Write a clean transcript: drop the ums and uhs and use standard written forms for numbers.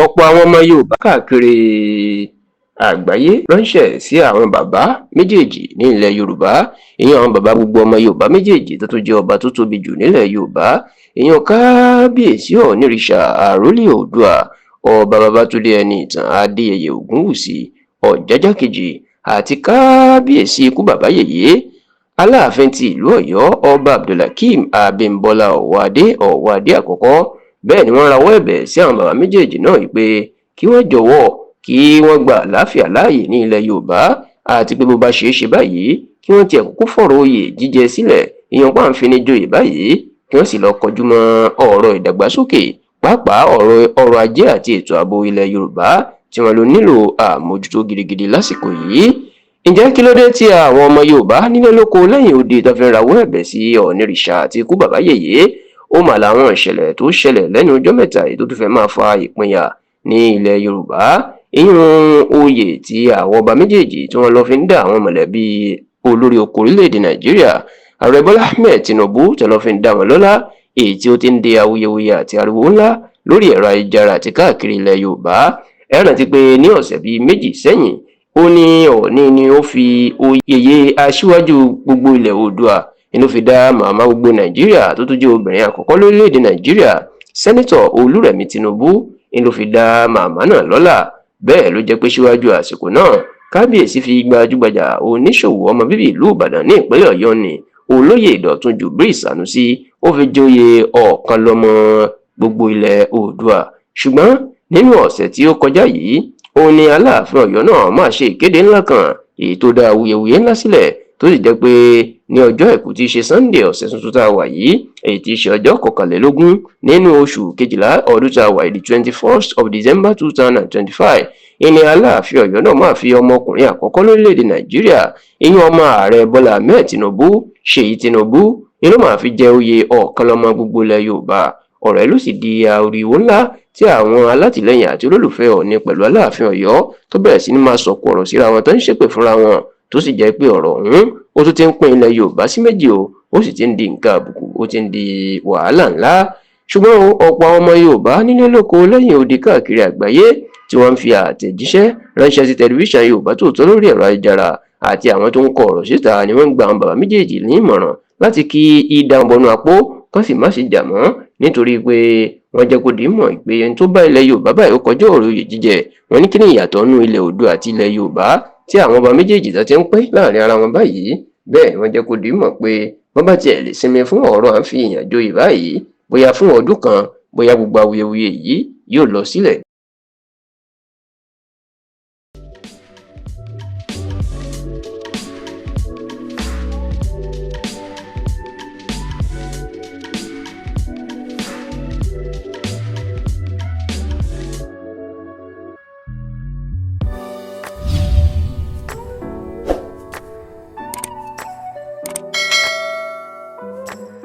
ọ̀pọ̀ àwọn ọmọ Yorùbá káàkiri àgbáyé ránṣẹ́ sí àwọn bàbá méjèèjì ní ilẹ̀ Yorùbá, ìyẹn àwọn bàbá gbogbo ọmọ Yorùbá méjèèjì tó tún jẹ́ ọba tó tóbi jù nílẹ̀ Yorùbá, ìyẹn Kábíyèsí Ọ̀ọ̀nìrìṣà Àrólé Oòduà Ọba Babátúndé Ẹniìtàn Adéyẹyè Ògúnwùsì Ọ̀jájá kejì àti Kábíyèsí ikú bàbá yèyé Aláàfin ti ìlú Ọ̀yọ́ Ọba Abdulhakeem Abímbọ́lá Ọ̀wádé àkọ́kọ́. Bẹ́ẹ̀ ni wọ́n rawọ́ ẹ̀bẹ̀ sí àwọn bàbá méjèèjì náà pé kí wọ́n jọ̀wọ́ kí wọ́n gba àlàáfíà láàyè ní ilẹ̀ Yorùbá, àti pé bó bá ṣeé ṣe báyìí kí wọ́n tiẹ̀ kúkú fọ̀rọ̀ oyè jíjẹ sílẹ̀, ìyẹn pàǹfin ní joyè báyìí, kí wọ́n sì lọ kọjú mọ́ ọ̀rọ̀ ìdàgbàsókè, pàápàá ọ̀rọ̀ ajé àti ètò ààbò ilẹ̀ Yorùbá tí wọ́n lò nílò àmójútó gidigidi lásìkò yìí. Ǹjẹ́ kí ló dé tí àwọn ọmọ Yorùbá nílé lóko lẹ́yìn odi tó fi ń rawọ́ ẹ̀bẹ̀ sí Ọ̀ọ̀nìrìṣà àti ikú bàbá yèyé? Ó mà làwọn ìṣẹ̀lẹ̀ tó ṣẹlẹ̀ lẹ́nu ọjọ́ mẹ́ta èyí tó tún fẹ́ máa fa ìpínyà ní ilẹ̀ Yorùbá, ìyẹn oyè tí àwọn ọba méjèèjì tí wọ́n lọ fi ń dá àwọn mọ̀lẹ́bí olórí oko orílẹ̀-èdè Nàìjíríà Ààrẹ Bọ́lá Ahmed Tinubu tí wọ́n lọ fi ń dá wọn lọ́lá, èyí tí ó ti ń di awuyewuye àti ariwo ńlá lórí ẹ̀rọ ayélujára àti káàkiri ilẹ̀ Yorùbá. Ẹ rántí pé ní ọ̀sẹ̀ bíi méjì sẹ́yìn, ó ní Ọọ̀ni ni ó fi oyè aṣíwájú gbogbo ilẹ̀ Oòduà ló fi dá màmá gbogbo Nàìjíríà tó tún jẹ́ obìnrin àkọ́kọ́ lórílẹ̀-èdè Nàìjíríà Sẹ́nítọ̀ Olúrẹ̀mí Tinubu ló fi dá màmá náà lọ́lá. Bẹ́ẹ̀ ló jẹ́ pé síwájú àsìkò náà, Kábíyèsí fi gbajúgbajà oníṣòwò ọmọ bíbí ìlú Ìbàdàn ní ìpínlẹ̀ Ọ̀yọ́ ni Olóyè Dọ̀tun Jubril Sànúsí ó fi joyè ọ̀kan lọ́mọ gbogbo ilẹ̀ Oòduà. Ṣùgbọ́n nínú ọ̀sẹ̀ tí ó kọjá yìí, ó ní Aláàfin Ọ̀yọ́ náà máa ṣe ìkéde ńlá kan èyí tó dá awuyewuye ńlá sílẹ̀, tó sì jẹ́ pé ní ọjọ́ Àìkú tí í ṣe Sunday ọ̀sẹ̀ tuntun tá a wà yìí, èyí tí í ṣe ọjọ́ 21 nínú oṣù kejìlá ọdún tá a wà yìí, 21st of December 2025, ìní Aláàfin Ọ̀yọ́ náà máa fi ọmọkùnrin àkọ́kọ́ lórílẹ̀‐èdè Nàìjíríà, ìyẹn ọmọ Ààrẹ Bọ́lá Ahmed Tinubu Ṣèyí Tinubu, ló máa fi jẹ oyè ọ̀kan lọ́mọ gbogbo ilẹ̀ Yorùbá. Ọ̀rọ̀ ẹ̀ ló sì di ariwo ńlá tí àwọn alátìlẹyìn àti olólùfẹ́ Ọọ̀ni pẹ̀lú Aláàfin Ọ̀yọ́ tó bẹ̀rẹ̀ sí ní máa sọ̀kò ọ̀rọ̀ síra wọn tó ń ṣépè fúnra wọn, tó sì jẹ́ pé ọ̀rọ̀ ọ̀hún ó tún ti ń pín ilẹ̀ Yorùbá sí méjì o, ó sì ti ń di nǹkan àbùkù, ó ti ń di wàhálà ńlá. Ṣùgbọ́n ọ̀pọ̀ àwọn ọmọ Yorùbá nílé lóko lẹ́yìn odi káàkiri àgbáyé tí wọ́n ń fi àtẹ̀jíṣẹ́ ránṣẹ́ sí tẹlifíṣàn Yorùbá Tòótọ́ lórí ẹ̀rọ ayélujára àti àwọn tó ń kọ ọ̀rọ̀ síta ni wọ́n ń gba àwọn bàbá méjèèjì ní ìmọ̀ràn láti kí idà bọnú apó kán sì má ṣe jà mọ́, nítorí pé wọ́n jẹ́ kó dì mọ̀ pé ẹni tó bá ilẹ̀ Yorùbá báyìí ó kọjá ọ̀rọ̀ oyè jíjẹ. Wọ́n ní kí ni ìyàtọ̀ nínú ilẹ̀ Oòduà àti ilẹ̀ Yorùbá tí àwọn ọba méjèèjì tó ti ń pín láàrin ara wọn báyìí? Bẹ́ẹ̀ wọ́n jẹ́ kó dì mọ̀ pé wọ́n bá tiẹ̀ lè sinmi fún ọ̀rọ̀ à ń fi ìyàn joyè báyìí, bóyá fún ọdún kan, bóyá gbogbo awuyewuye yìí yóò lọ sílẹ̀.